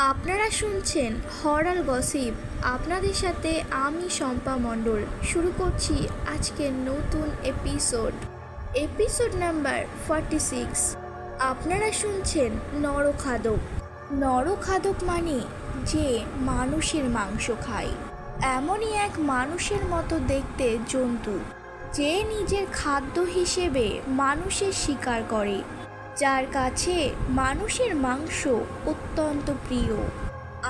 আপনারা শুনছেন হরাল গসিপ। আপনাদের সাথে আমি শম্পা মণ্ডল। শুরু করছি আজকের নতুন এপিসোড নাম্বার 46। আপনারা শুনছেন নরখাদক। নরখাদক মানে যে মানুষের মাংস খায়, এমনই এক মানুষের মতো দেখতে জন্তু, যে নিজের খাদ্য হিসেবে মানুষের শিকার করে, যার কাছে মানুষের মাংস অত্যন্ত প্রিয়।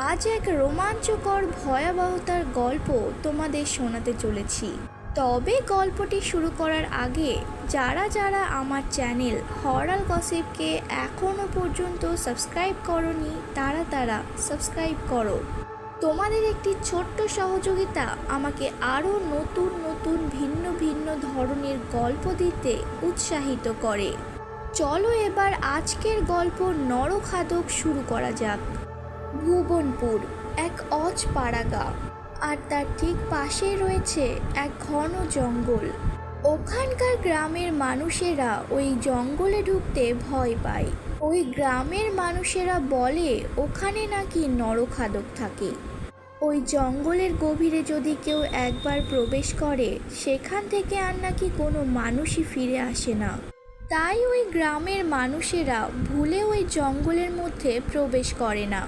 আজ এক রোমাঞ্চকর ভয়াবহতার গল্প তোমাদের শোনাতে চলেছি। তবে গল্পটি শুরু করার আগে যারা যারা আমার চ্যানেল হরাল গসিপকে এখনও পর্যন্ত সাবস্ক্রাইব করনি তারা সাবস্ক্রাইব করো। তোমাদের একটি ছোট্ট সহযোগিতা আমাকে আরও নতুন নতুন ভিন্ন ভিন্ন ধরনের গল্প দিতে উৎসাহিত করে। চলো এবার আজকের গল্প নরখাদক শুরু করা যাক। ভুবনপুর এক অজপাড়াগা, আর তার ঠিক পাশেই রয়েছে এক ঘন জঙ্গল। ওখানকার গ্রামের মানুষেরা ওই জঙ্গলে ঢুকতে ভয় পায়। ওই গ্রামের মানুষেরা বলে ওখানে নাকি নরখাদক থাকে। ওই জঙ্গলের গভীরে যদি কেউ একবার প্রবেশ করে সেখান থেকে আর নাকি কোনো মানুষই ফিরে আসে না। তাই ওই গ্রামের মানুষেরা ভুলে ওই জঙ্গলের মধ্যে প্রবেশ করে না।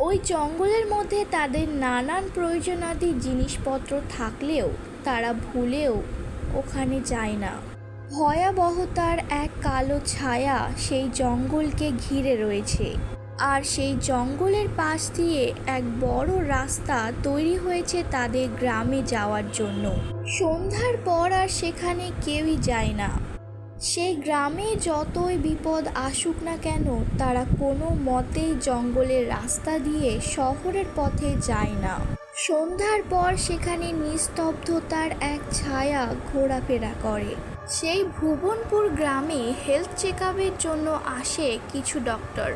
ওই জঙ্গলের মধ্যে তাদের নানান প্রয়োজনাদি জিনিসপত্র থাকলেও তারা ভুলেও ওখানে যায় না। ভয়াবহতার এক কালো ছায়া সেই জঙ্গলকে ঘিরে রয়েছে, আর সেই জঙ্গলের পাশ দিয়ে এক বড় রাস্তা তৈরি হয়েছে তাদের গ্রামে যাওয়ার জন্য। সন্ধ্যার পর আর সেখানে কেউই যায় না। সেই গ্রামে যতই বিপদ আসুক না কেন তারা কোনো মতেই জঙ্গলের রাস্তা দিয়ে শহরের পথে যায় না। সন্ধ্যার পর সেখানে নিস্তব্ধতার এক ছায়া ঘোরাফেরা করে। সেই ভুবনপুর গ্রামে হেলথ চেকআপের জন্য আসে কিছু ডক্টর।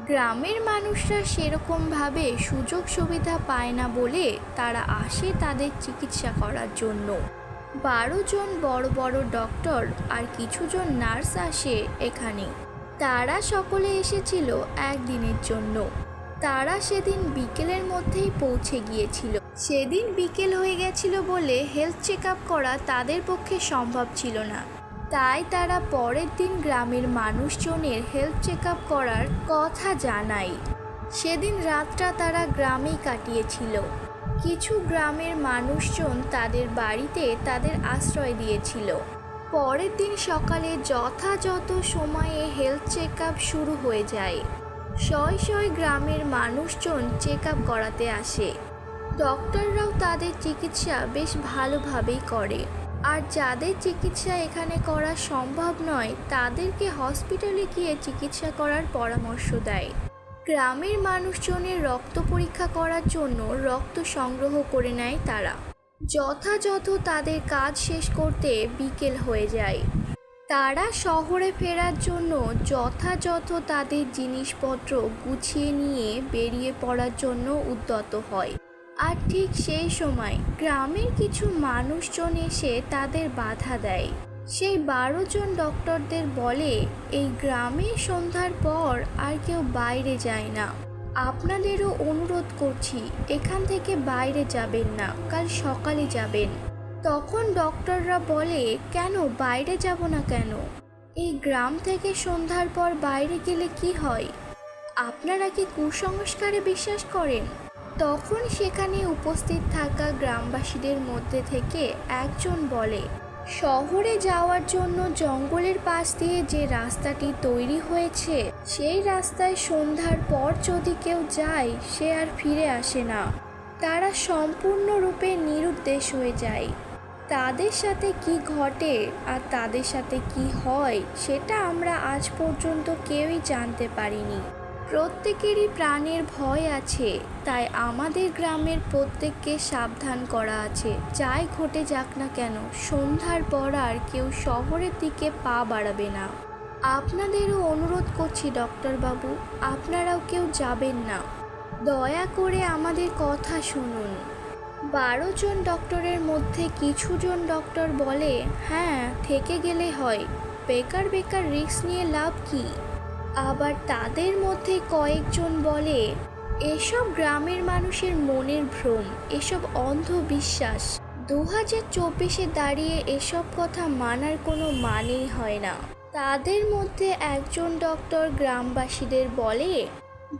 গ্রামের মানুষরা সেরকমভাবে সুযোগ সুবিধা পায় না বলে তারা আসে তাদের চিকিৎসা করার জন্য। 12 জন বড় বড় ডক্টর আর কিছুজন নার্স আসে এখানে। তারা সকলে এসেছিল একদিনের জন্য। তারা সেদিন বিকেলের মধ্যেই পৌঁছে গিয়েছিল। সেদিন বিকেল হয়ে গেছিল বলে হেলথ চেকআপ করা তাদের পক্ষে সম্ভব ছিল না। তাই তারা পরের দিন গ্রামের মানুষজনের হেলথ চেকআপ করার কথা জানায়। সেদিন রাতটা তারা গ্রামেই কাটিয়েছিল। কিছু গ্রামের মানুষজন তাদের বাড়িতে তাদের আশ্রয় দিয়েছিল। পরের দিন সকালে যথাযথ সময়ে হেলথ চেকআপ শুরু হয়ে যায়। শয় গ্রামের মানুষজন চেকআপ করাতে আসে। ডক্টররাও তাদের চিকিৎসা বেশ ভালোভাবেই করে। আর যাদের চিকিৎসা এখানে করা সম্ভব নয় তাদেরকে হসপিটালে গিয়ে চিকিৎসা করার পরামর্শ দেয়। গ্রামের মানুষজনের রক্ত পরীক্ষা করার জন্য রক্ত সংগ্রহ করে নেয় তারা। যথাযথ তাদের কাজ শেষ করতে বিকেল হয়ে যায়। তারা শহরে ফেরার জন্য যথাযথ তাদের জিনিসপত্র গুছিয়ে নিয়ে বেরিয়ে পড়ার জন্য উদ্যত হয়। আর ঠিক সেই সময় গ্রামের কিছু মানুষজন এসে তাদের বাধা দেয়। সেই 12 জন ডক্টরদের বলে এই গ্রামে সন্ধ্যার পর আর কেউ বাইরে যায় না। আপনাদেরও অনুরোধ করছি এখান থেকে বাইরে যাবেন না, কাল সকালে যাবেন। তখন ডক্টররা বলে কেন বাইরে যাব না কেন? এই গ্রাম থেকে সন্ধ্যার পর বাইরে গেলে কি হয়? আপনারা কি কুসংস্কারে বিশ্বাস করেন? তখন সেখানে উপস্থিত থাকা গ্রামবাসীদের মধ্যে থেকে একজন বলে শহরে যাওয়ার জন্য জঙ্গলের পাশ দিয়ে যে রাস্তাটি তৈরি হয়েছে সেই রাস্তায় সন্ধ্যার পর যদি কেউ যায় সে আর ফিরে আসে না। তারা সম্পূর্ণরূপে নিরুদ্দেশ হয়ে যায়। তাদের সাথে কি ঘটে আর তাদের সাথে কি হয় সেটা আমরা আজ পর্যন্ত কেউই জানতে পারিনি। প্রত্যেকেরই প্রাণের ভয় আছে, তাই আমাদের গ্রামের প্রত্যেককে সাবধান করা আছে। যাই ঘটে যাক না কেন সন্ধ্যার পর আর কেউ শহরের দিকে পা বাড়াবে না। আপনাদেরও অনুরোধ করছি ডক্টরবাবু, আপনারাও কেউ যাবেন না। দয়া করে আমাদের কথা শুনুন। 12 জন ডক্টরের মধ্যে কিছুজন ডক্টর বলে হ্যাঁ থেকে গেলে হয়, বেকার রিস্ক নিয়ে লাভ কি? আবার তাদের মধ্যে কয়েকজন বলে এসব গ্রামের মানুষের মনের ভ্রম, এসব অন্ধবিশ্বাস। 2024-এ দাঁড়িয়ে এসব কথা মানার কোনো মানেই হয় না। তাদের মধ্যে একজন ডক্টর গ্রামবাসীদের বলে,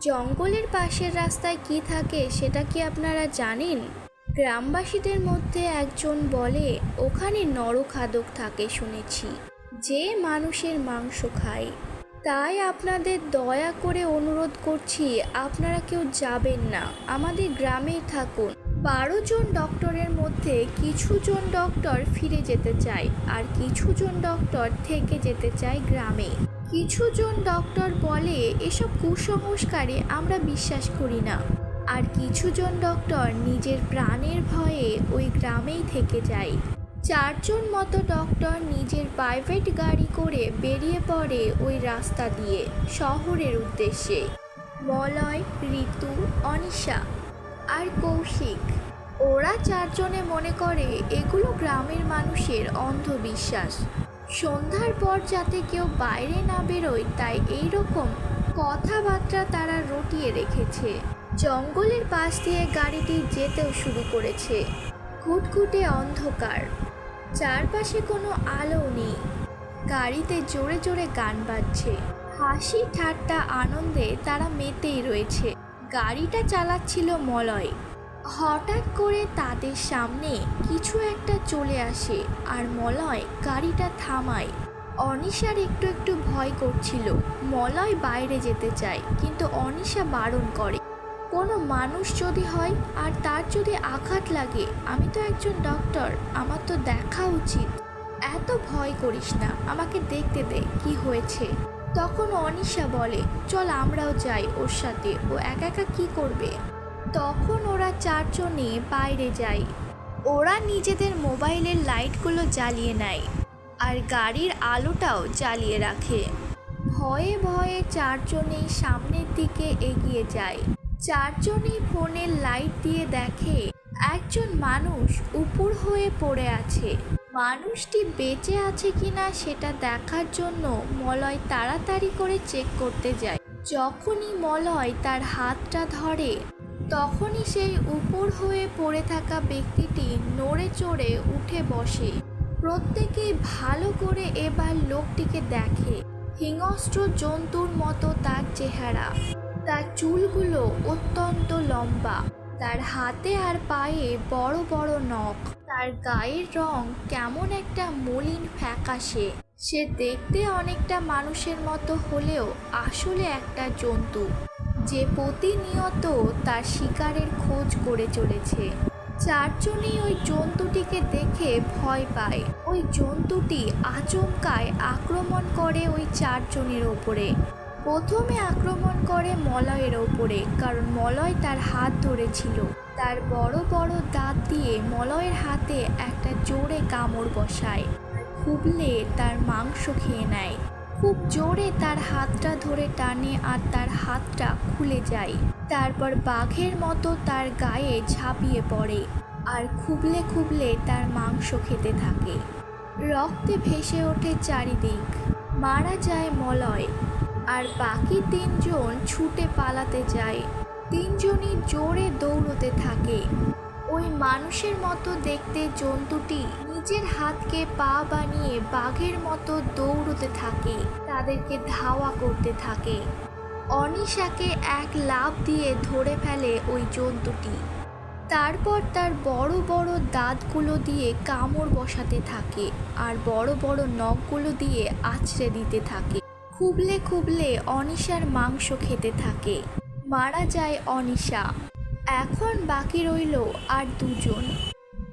জঙ্গলের পাশের রাস্তায় কি থাকে সেটা কি আপনারা জানেন? গ্রামবাসীদের মধ্যে একজন বলে, ওখানে নরখাদক থাকে শুনেছি, যে মানুষের মাংস খায়। তাই আপনাদের দয়া করে অনুরোধ করছি, আপনারা কেউ যাবেন না, আমাদের গ্রামেই থাকুন। 12 জন ডক্টরের মধ্যে কিছুজন ডক্টর ফিরে যেতে চায়, আর কিছুজন ডক্টর থেকে যেতে চায় গ্রামে। কিছুজন ডক্টর বলে, এসব কুসংস্কারে আমরা বিশ্বাস করি না। আর কিছুজন ডক্টর নিজের প্রাণের ভয়ে ওই গ্রামেই থেকে যায়। 4 জন মতো ডক্টর নিজের প্রাইভেট গাড়ি করে বেরিয়ে পড়ে ওই রাস্তা দিয়ে শহরের উদ্দেশ্যে। মলয়, ঋতু, অনিশা আর কৌশিক, ওরা 4 জনে মনে করে এগুলো গ্রামের মানুষের অন্ধবিশ্বাস। সন্ধ্যার পর যাতে কেউ বাইরে না বেরোয় তাই এইরকম কথাবার্তা তারা রটিয়ে রেখেছে। জঙ্গলের পাশ দিয়ে গাড়িটি যেতেও শুরু করেছে। ঘুটঘুটে অন্ধকার, চারপাশে কোনো আলো নেই। গাড়িতে জোরে জোরে গান বাজছে, হাসি ঠাট্টা আনন্দে তারা মেতেই রয়েছে। গাড়িটা চালাচ্ছিল মলয়। হঠাৎ করে তাদের সামনে কিছু একটা চলে আসে আর মলয় গাড়িটা থামায়। অনিশার একটু একটু ভয় করছিল। মলয় বাইরে যেতে চায়, কিন্তু অনিশা বারণ করে, কোনো মানুষ যদি হয় আর তার যদি আঘাত লাগে, আমি তো একজন ডক্টর, আমার তো দেখা উচিত। এত ভয় করিস না, আমাকে দেখতে দে কি হয়েছে। তখন অনিশা বলে, চল আমরাও যাই ওর সাথে, ও একা একা কি করবে। তখন ওরা 4 জনে বাইরে যায়। ওরা নিজেদের মোবাইলের লাইটগুলো জ্বালিয়ে নেয় আর গাড়ির আলোটাও জ্বালিয়ে রাখে। ভয়ে ভয়ে 4 জনেই সামনের দিকে এগিয়ে যায়। 4 জনেই ফোনের লাইট দিয়ে দেখে একজন মানুষ উপর হয়ে পড়ে আছে। মানুষটি বেঁচে আছে কিনা সেটা দেখার জন্য মলয় তাড়াতাড়ি করে চেক করতে যায়। যখনই মলয় তার হাতটা ধরে, তখনই সেই উপর হয়ে পড়ে থাকা ব্যক্তিটি নড়ে চড়ে উঠে বসে। প্রত্যেকেই ভালো করে এবার লোকটিকে দেখে। হিংস্র জন্তুর মতো তার চেহারা, তার চুলগুলো অত্যন্ত লম্বা, তার হাতে আর পায়ে বড় বড় নখ, তার গায়ের রং কেমন একটা মলিন ফ্যাকাশে। সে দেখতে অনেকটা মানুষের মতো হলেও আসলে একটা জন্তু, যে প্রতিনিয়ত তার শিকারের খোঁজ করে চলেছে। 4 জনই ওই জন্তুটিকে দেখে ভয় পায়। ওই জন্তুটি আচমকায় আক্রমণ করে ওই 4 জনের ওপরে। প্রথমে আক্রমণ করে মলয়ের ওপরে, কারণ মলয় তার হাত ধরেছিল। তার বড় বড় দাঁত দিয়ে মলয়ের হাতে একটা জোরে কামড় বসায়, খুবলে তার মাংস খেয়ে নেয়। খুব জোরে তার হাতটা ধরে টানে আর তার হাতটা খুলে যায়। তারপর বাঘের মতো তার গায়ে ঝাঁপিয়ে পড়ে আর খুবলে খুবলে তার মাংস খেতে থাকে। রক্তে ভেসে ওঠে চারিদিক। মারা যায় মলয়, আর বাকি 3 জন ছুটে পালাতে যায়। 3 জনই জোরে দৌড়তে থাকে। ওই মানুষের মতো দেখতে জন্তুটি নিজের হাতকে পা বানিয়ে বাঘের মতো দৌড়তে থাকে, তাদেরকে ধাওয়া করতে থাকে। অনিশাকে এক লাফ দিয়ে ধরে ফেলে ওই জন্তুটি। তারপর তার বড় বড় দাঁতগুলো দিয়ে কামড় বসাতে থাকে আর বড় বড় নখগুলো দিয়ে আছড়ে দিতে থাকে। খুবলে খুবলে অনিশার মাংস খেতে থাকে। মারা যায় অনিশা। এখন বাকি রইল আর 2 জন।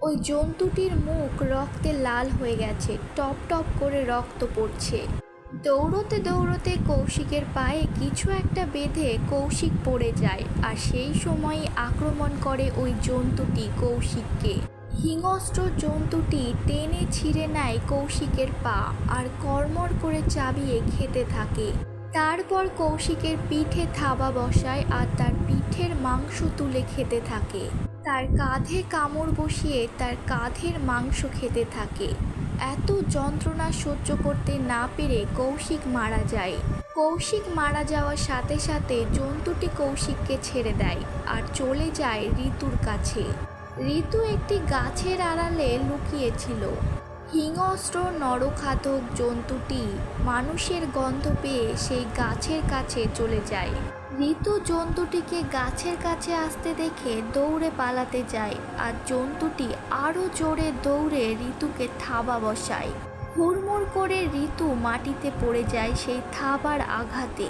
ওই জন্তুটির মুখ রক্তে লাল হয়ে গেছে, টপ টপ করে রক্ত পড়ছে। দৌড়তে দৌড়তে কৌশিকের পায়ে কিছু একটা বেঁধে কৌশিক পড়ে যায়, আর সেই সময়ই আক্রমণ করে ওই জন্তুটি কৌশিককে। হিংস্র জন্তুটি টেনে ছিঁড়ে নেয় কৌশিকের পা আর কড়মড় করে চাবিয়ে খেতে থাকে। তারপর কৌশিকের পিঠে থাবা বসায় আর তার পিঠের মাংস তুলে খেতে থাকে। তার কাঁধে কামড় বসিয়ে তার কাঁধের মাংস খেতে থাকে। এত যন্ত্রণা সহ্য করতে না পেরে কৌশিক মারা যায়। কৌশিক মারা যাওয়ার সাথে সাথে জন্তুটি কৌশিককে ছেড়ে দেয় আর চলে যায় ঋতুর কাছে। ঋতু একটি গাছের আড়ালে লুকিয়েছিল। হিংস্র নরখাদক জন্তুটি মানুষের গন্ধ পেয়ে সেই গাছের কাছে চলে যায়। ঋতু জন্তুটিকে গাছের কাছে আসতে দেখে দৌড়ে পালাতে যায় আর জন্তুটি আরও জোরে দৌড়ে ঋতুকে থাবা বসায়। হুড়মুড় করে ঋতু মাটিতে পড়ে যায় সেই থাবার আঘাতে।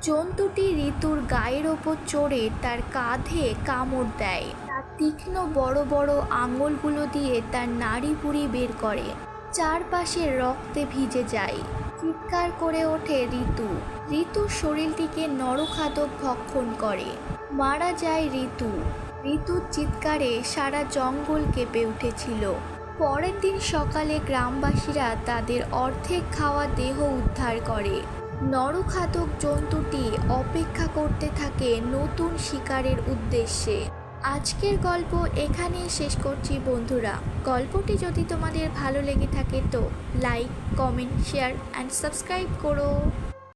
জন্তুটি ঋতুর গায়ের ওপর চড়ে তার কাঁধে কামড় দেয়। তার তীক্ষ্ণ বড় বড় আঙুলগুলো দিয়ে তার নাড়ি ভুঁড়ি বের করে। চারপাশে রক্তে ভিজে যায়। চিৎকার করে ওঠে ঋতু। ঋতুর শরীরটিকে নরখাদক ভক্ষণ করে। মারা যায় ঋতু। ঋতুর চিৎকারে সারা জঙ্গল কেঁপে উঠেছিল। পরের দিন সকালে গ্রামবাসীরা তাদের অর্ধেক খাওয়া দেহ উদ্ধার করে। নরখাদক জন্তুটি অপেক্ষা করতে থাকে নতুন শিকারের উদ্দেশ্যে। আজকের গল্প এখানেই শেষ করছি বন্ধুরা। গল্পটি যদি তোমাদের ভালো লেগে থাকে তো like, comment, share and subscribe করো।